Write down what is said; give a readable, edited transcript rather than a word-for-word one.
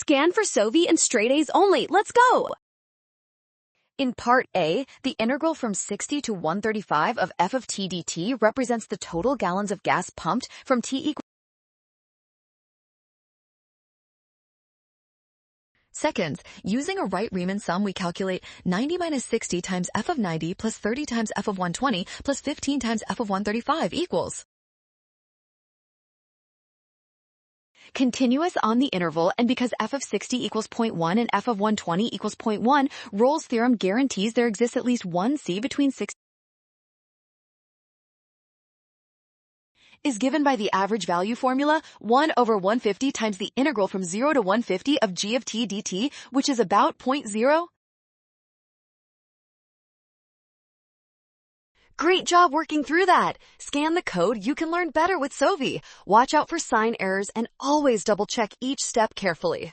Scan for Sovi and straight A's only. Let's go! In part A, the integral from 60 to 135 of f of t dt represents the total gallons of gas pumped from t equals. Second, using a right Riemann sum, we calculate 90 minus 60 times f of 90 plus 30 times f of 120 plus 15 times f of 135 equals. Continuous on the interval, and because f of 60 equals 0.1 and f of 120 equals 0.1, Rolle's theorem guarantees there exists at least one c between 60 is given by the average value formula 1 over 150 times the integral from 0 to 150 of g of t dt, which is about 0.0. Great job working through that! Scan the code, you can learn better with Sovi. Watch out for sign errors and always double check each step carefully.